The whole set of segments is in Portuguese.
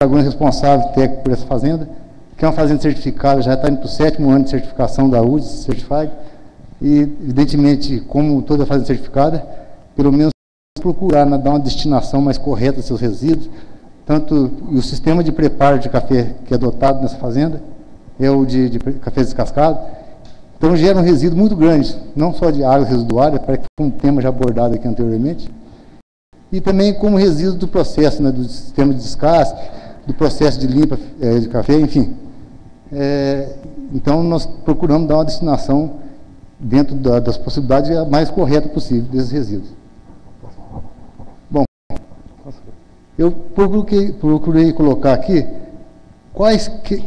Dragões responsável técnico por essa fazenda, que é uma fazenda certificada, já está indo para o 7º ano de certificação da USDA Certified, e, evidentemente, como toda fazenda certificada, pelo menos procurar dar uma destinação mais correta dos seus resíduos, tanto e o sistema de preparo de café que é adotado nessa fazenda é o de café descascado, então gera um resíduo muito grande, não só de água residuária, para que foi um tema já abordado aqui anteriormente, e também como resíduo do processo, né, do sistema de descasque, do processo de limpa de café, enfim. Então, nós procuramos dar uma destinação dentro das possibilidades a mais correta possível desses resíduos. Bom, eu procurei colocar aqui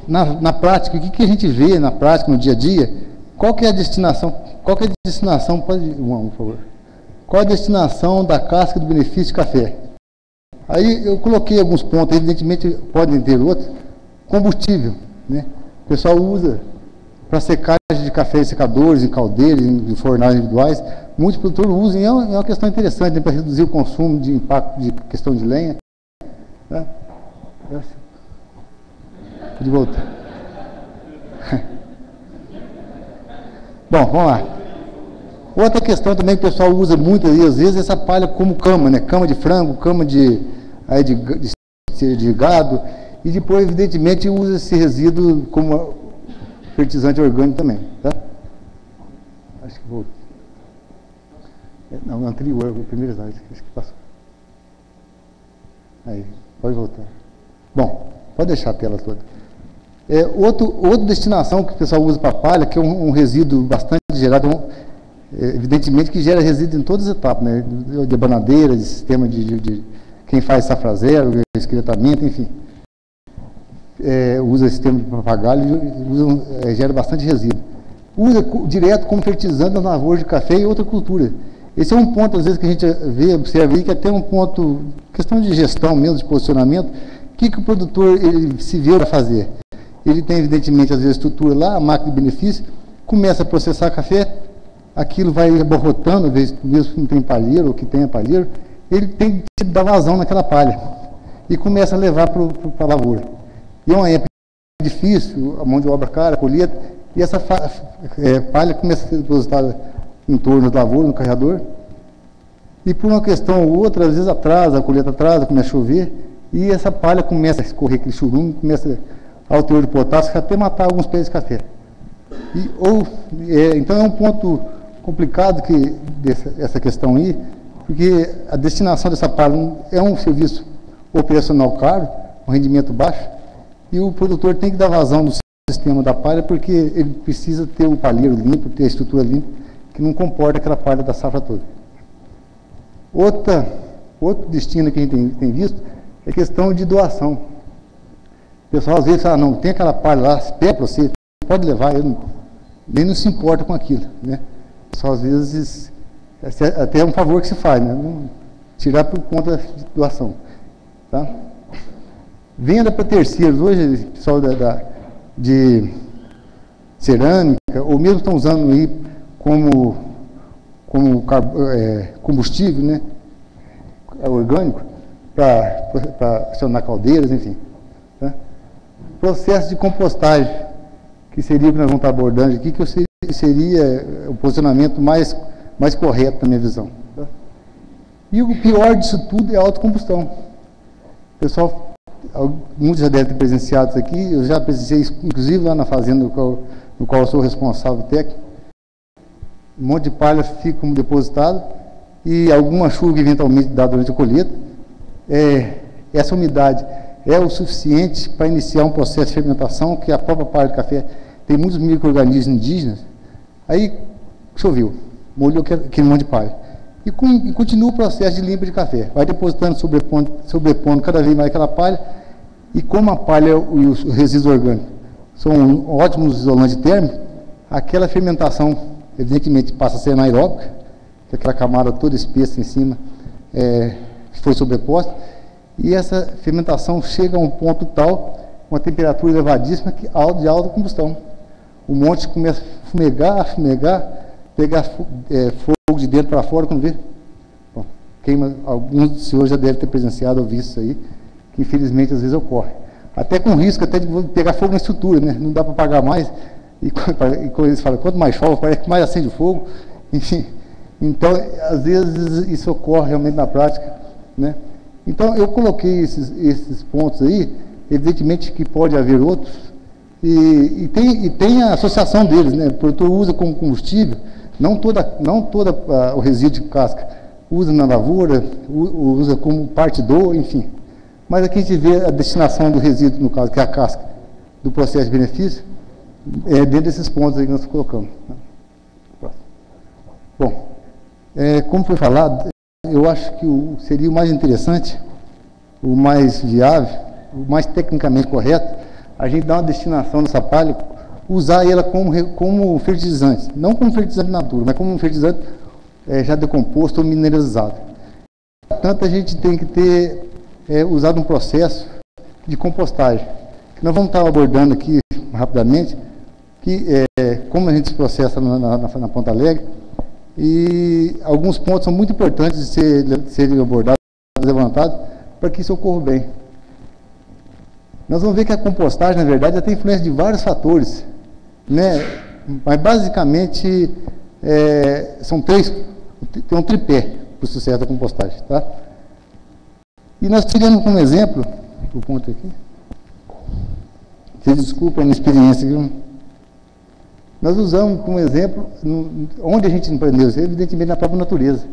na prática, o que a gente vê na prática, no dia a dia, qual que é a destinação, pode, por favor, qual a destinação da casca do benefício de café? Aí eu coloquei alguns pontos, evidentemente podem ter outros. Combustível, né? O pessoal usa para secagem de café em secadores, em caldeiras, em fornalhas individuais. Muitos produtores usam, e é uma questão interessante, né, para reduzir o consumo de impacto de questão de lenha. Né? De volta. Bom, vamos lá. Outra questão também que o pessoal usa muito aí, às vezes, é essa palha como cama, né? Cama de frango, cama de gado, e depois, evidentemente, usa esse resíduo como fertilizante orgânico também. Tá? Acho que vou. Não, anterior, o primeiro slide, acho que passou. Aí, pode voltar. Bom, pode deixar a tela toda. Outra destinação que o pessoal usa para palha, que é um resíduo bastante gerado, evidentemente que gera resíduo em todas as etapas, né? De banadeira, de sistema de quem faz safra zero, esqueletamento, enfim. Usa sistema de papagaio, gera bastante resíduo. Usa direto como fertilizante na lavoura de café e outra cultura. Esse é um ponto, às vezes, que a gente observa aí, que é até um ponto, questão de gestão mesmo, de posicionamento. O que o produtor ele se vê para fazer? Ele tem, evidentemente, às vezes, estrutura lá, a máquina de benefício, começa a processar café, aquilo vai aborrotando, às vezes, mesmo que não tem palheiro, ou que tenha palheiro, ele tem que dar vazão naquela palha, e começa a levar para a lavoura. E é uma época difícil, a mão de obra cara, a colheita, e essa palha começa a ser depositada em torno da lavoura, no carregador, e por uma questão ou outra, às vezes atrasa, a colheita atrasa, começa a chover, e essa palha começa a escorrer aquele churume, começa ao teor de potássio, até matar alguns pés de café. Então é um ponto complicado essa questão aí, porque a destinação dessa palha é um serviço operacional caro, um rendimento baixo, e o produtor tem que dar vazão no sistema da palha, porque ele precisa ter o palheiro limpo, ter a estrutura limpa, que não comporta aquela palha da safra toda. Outro destino que a gente tem visto é a questão de doação. O pessoal às vezes fala, não, tem aquela palha lá, pede para você, pode levar, ele nem não se importa com aquilo, né? O pessoal às vezes, até é um favor que se faz, né? Não tirar por conta de doação. Tá? Venda para terceiros, hoje o pessoal de cerâmica, ou mesmo estão usando aí como combustível, né? Orgânico, para acionar caldeiras, enfim. Tá? Processo de compostagem, que seria o que nós vamos estar abordando aqui, que seria o posicionamento mais correto, na minha visão. Tá? E o pior disso tudo é a autocombustão. Pessoal, muitos já devem ter presenciado isso aqui, eu já presenciei isso, inclusive lá na fazenda no qual eu sou responsável técnico. Um monte de palha fica como depositado, e alguma chuva que eventualmente dá durante a colheita, essa umidade é o suficiente para iniciar um processo de fermentação, que a própria palha de café tem muitos micro-organismos indígenas. Aí choveu, molhou aquele monte de palha. E continua o processo de limpa de café. Vai depositando, sobrepondo cada vez mais aquela palha, e como a palha e os resíduos orgânicos são ótimos isolantes térmicos, aquela fermentação, evidentemente, passa a ser anaeróbica, que é aquela camada toda espessa em cima, que foi sobreposta, e essa fermentação chega a um ponto tal, uma temperatura elevadíssima, de alta combustão. O monte começa a fumegar, pegar fogo de dentro para fora, quando vê, bom, queima. Alguns dos senhores já devem ter presenciado ou visto isso aí, que infelizmente às vezes ocorre. até com risco até de pegar fogo na estrutura, né? Não dá para pagar mais. E quando eles falam, quanto mais chove, parece que mais acende o fogo. Enfim, então, às vezes, isso ocorre realmente na prática, né? Então, eu coloquei esses pontos aí, evidentemente que pode haver outros, e tem a associação deles, né? O produtor usa como combustível, não toda o resíduo de casca, usa na lavoura, usa como parte do, enfim. Mas aqui a gente vê a destinação do resíduo, no caso, que é a casca, do processo de benefício, dentro desses pontos aí que nós colocamos. Bom, como foi falado, eu acho que seria o mais interessante, o mais viável, o mais tecnicamente correto, a gente dar uma destinação dessa palha, usar ela como fertilizante, não como fertilizante natura, mas como um fertilizante já decomposto ou mineralizado. Portanto, a gente tem que ter usado um processo de compostagem, que nós vamos estar abordando aqui rapidamente, que como a gente processa na Ponta Alegre, e alguns pontos são muito importantes de serem abordados, levantados, para que isso ocorra bem. Nós vamos ver que a compostagem, na verdade, ela tem influência de vários fatores, né? Mas basicamente são três, tem um tripé para o sucesso da compostagem, tá? E nós tiramos como exemplo, o ponto aqui, vocês desculpem a minha experiência, viu? Nós usamos como exemplo, onde a gente aprendeu isso, evidentemente na própria natureza,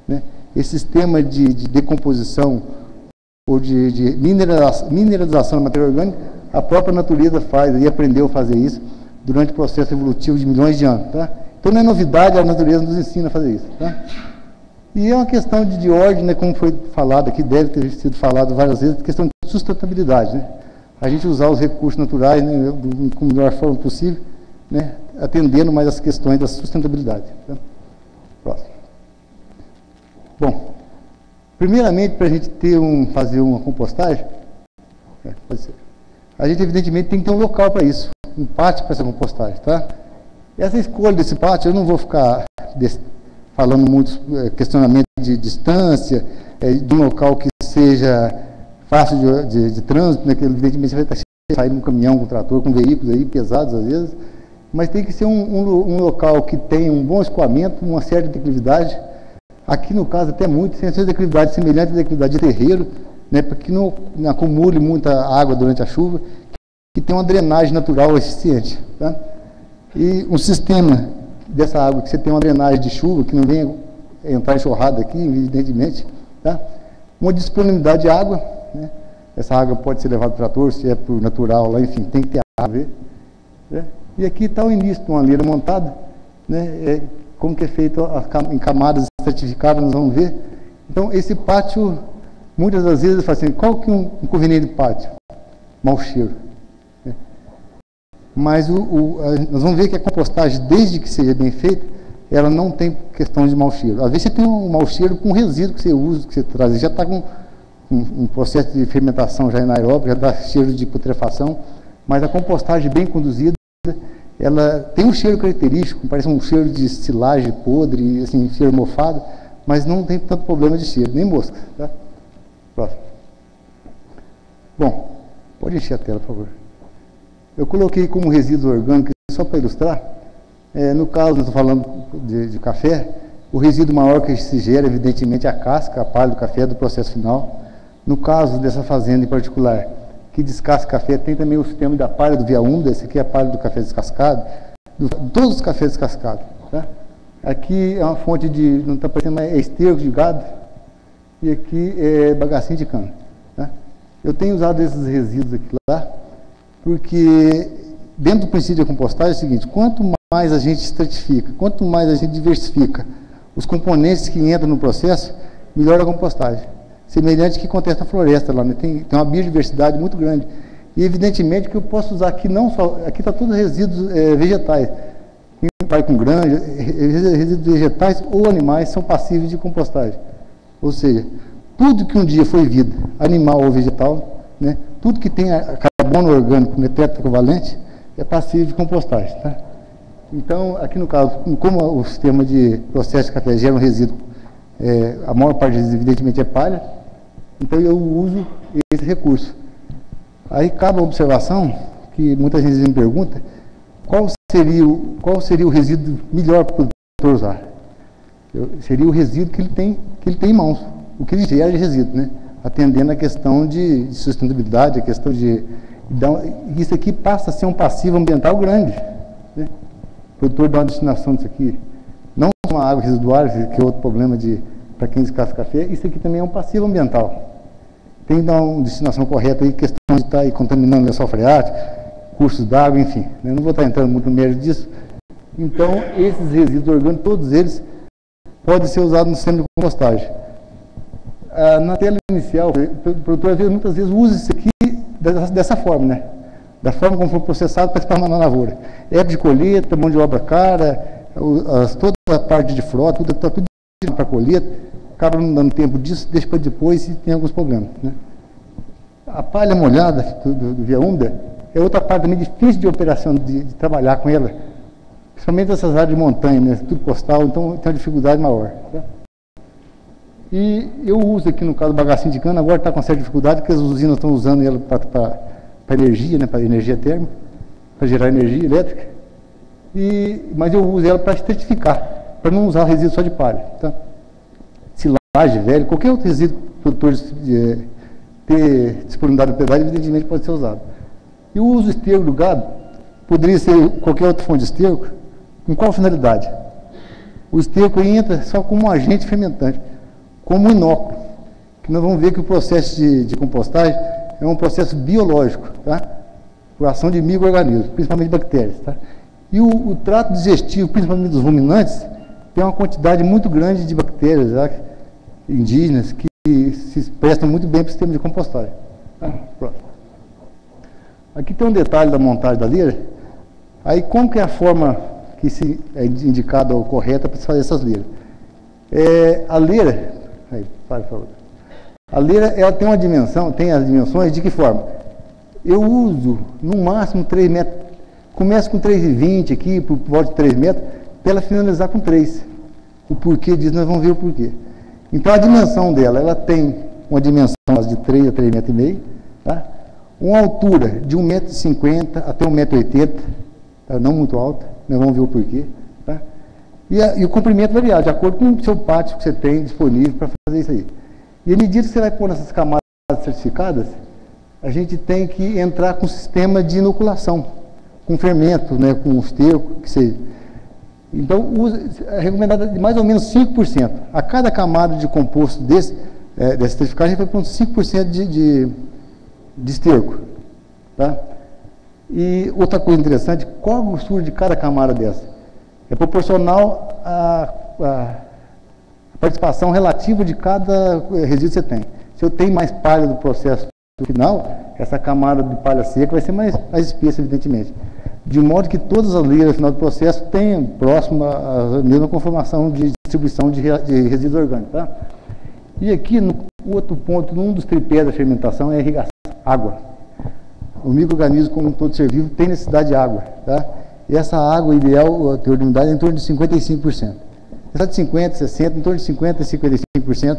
né? Esse sistema de decomposição ou de mineralização da matéria orgânica, a própria natureza faz e aprendeu a fazer isso durante o processo evolutivo de milhões de anos, tá? Então não é novidade, a natureza nos ensina a fazer isso, tá? E é uma questão de ordem, né, como foi falado aqui, deve ter sido falado várias vezes, questão de sustentabilidade, né? A gente usar os recursos naturais, né, com a melhor forma possível, né, atendendo mais as questões da sustentabilidade. Tá? Próximo. Bom, primeiramente, para a gente fazer uma compostagem, pode ser, a gente evidentemente tem que ter um local para isso, um pátio para essa compostagem, tá? Essa escolha desse pátio, eu não vou ficar falando muito questionamento de distância, de um local que seja fácil de trânsito, né, que evidentemente você vai estar saindo um caminhão, com um trator, com veículos aí pesados às vezes, mas tem que ser um local que tenha um bom escoamento, uma certa declividade, aqui no caso até muito, sem ser declividade semelhante à declividade de terreiro, né, para que não acumule muita água durante a chuva, que tenha uma drenagem natural eficiente, tá? E um sistema dessa água, que você tem uma drenagem de chuva, que não venha entrar enxurrada aqui, evidentemente, tá? Uma disponibilidade de água, né? Essa água pode ser levada para o trator, se é por natural lá, enfim, tem que ter água, né? E aqui está o início de uma leira montada, né? Como que é feito em camadas estratificadas, nós vamos ver. Então, esse pátio, muitas das vezes, eu falo assim, qual que é um inconveniente do pátio? Mau cheiro. Né? Mas nós vamos ver que a compostagem, desde que seja bem feita, ela não tem questão de mau cheiro. Às vezes você tem um mau cheiro com resíduo que você usa, que você traz, já está com um processo de fermentação já anaeróbico, já dá cheiro de putrefação, mas a compostagem bem conduzida, ela tem um cheiro característico, parece um cheiro de silagem podre, assim, cheiro mofado, mas não tem tanto problema de cheiro, nem mosca. Tá? Próximo. Bom, pode encher a tela, por favor. Eu coloquei como resíduo orgânico, só para ilustrar, no caso, nós estamos falando de café, o resíduo maior que se gera, evidentemente, é a casca, a palha do café do processo final. No caso dessa fazenda em particular, que descasca café, tem também o sistema da palha do Viaúnda, esse aqui é a palha do café descascado, todos os cafés descascados. Tá? Aqui é uma fonte de, não está parecendo, mas é esterco de gado, e aqui é bagacinho de cana. Tá? Eu tenho usado esses resíduos aqui lá, porque dentro do princípio da compostagem é o seguinte, quanto mais a gente estratifica, quanto mais a gente diversifica os componentes que entram no processo, melhor a compostagem. Semelhante que acontece na floresta lá, né? Tem uma biodiversidade muito grande. E evidentemente que eu posso usar aqui não só, aqui está todos resíduos vegetais. Quem vai com granja, resíduos vegetais ou animais são passíveis de compostagem. Ou seja, tudo que um dia foi vida, animal ou vegetal, né? Tudo que tem carbono orgânico, tetracovalente, é passível de compostagem. Tá? Então, aqui no caso, como o sistema de processo de café gera um resíduo, a maior parte, evidentemente, é palha, então eu uso esse recurso. Aí cabe a observação, que muita gente me pergunta, qual seria o resíduo melhor para o produtor usar? Seria o resíduo que ele tem em mãos, o que ele gera de resíduo, né? Atendendo a questão de sustentabilidade, a questão de... Isso aqui passa a ser um passivo ambiental grande, né? O produtor dá uma destinação disso aqui, não uma água residual, que é outro problema para quem descasca café, isso aqui também é um passivo ambiental. Tem que dar uma destinação correta aí, questão de estar aí contaminando lençol freático, cursos d'água, enfim. Eu não vou estar entrando muito no mérito disso. Então, esses resíduos orgânicos, todos eles, podem ser usados no sistema de compostagem. Na tela inicial, o produtor muitas vezes usa isso aqui dessa forma, né? Da forma como foi processado para espalhar na lavoura. Época de colheita, mão de obra cara, toda a parte de frota, está tudo para colheita, acaba não dando tempo disso, deixa para depois e tem alguns problemas, né? A palha molhada do via úmida é outra parte também difícil de operação, de trabalhar com ela, principalmente essas áreas de montanha, né? Tudo costal, então tem uma dificuldade maior, tá? E eu uso aqui, no caso, o bagacinho de cana, agora está com certa dificuldade, porque as usinas estão usando ela para energia, né, para energia térmica, para gerar energia elétrica, mas eu uso ela para estratificar, para não usar resíduo só de palha, tá? Silagem, velho, qualquer outro resíduo que o produtor ter disponibilidade de propriedade, evidentemente pode ser usado. E o uso do esterco do gado poderia ser qualquer outra fonte de esterco, com qual finalidade? O esterco entra só como um agente fermentante, como um inóculo, que nós vamos ver que o processo de compostagem é um processo biológico, tá? Por ação de micro-organismos, principalmente bactérias, tá? E o trato digestivo, principalmente dos ruminantes, tem uma quantidade muito grande de bactérias, tá? Indígenas, que se prestam muito bem para o sistema de compostagem. Tá? Próximo. Aqui tem um detalhe da montagem da leira. Aí, como que é a forma que é indicada ou correta para se fazer essas leiras? A leira... Aí, por favor. A leira, ela tem uma dimensão, tem as dimensões de que forma? Eu uso, no máximo, 3 metros. Começo com 3,20 aqui, por volta de 3 metros, para ela finalizar com 3. O porquê disso, nós vamos ver o porquê. Então, a dimensão dela, ela tem uma dimensão de 3 a 3,5 metros, tá? Uma altura de 1,50 m até 1,80 m, tá? Não muito alta, nós vamos ver o porquê, tá? E o comprimento variado, de acordo com o seu pátio que você tem disponível para fazer isso aí. E à medida que você vai pôr nessas camadas certificadas, a gente tem que entrar com um sistema de inoculação, com fermento, né, com esterco, que seja. Então, é recomendado de mais ou menos 5%. A cada camada de composto dessa certificagem, a gente vai pôr 5% de esterco. Tá? E outra coisa interessante, qual a grossura de cada camada dessa? É proporcional à participação relativa de cada resíduo que você tem. Se eu tenho mais palha do processo final, essa camada de palha seca vai ser mais espessa, evidentemente. De modo que todas as leiras no final do processo tenham próximo a mesma conformação de distribuição de resíduos orgânicos. Tá? E aqui, no outro ponto, num dos tripés da fermentação é a irrigação, água. O micro-organismo, como todo ser vivo, tem necessidade de água. Tá? E essa água ideal, a teor de umidade, é em torno de 55%. Essa de 50%, 60%, em torno de 50% a 55%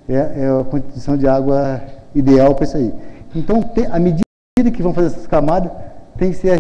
é a condição de água ideal para isso aí. Então, à medida que vão fazer essas camadas, tem que ser a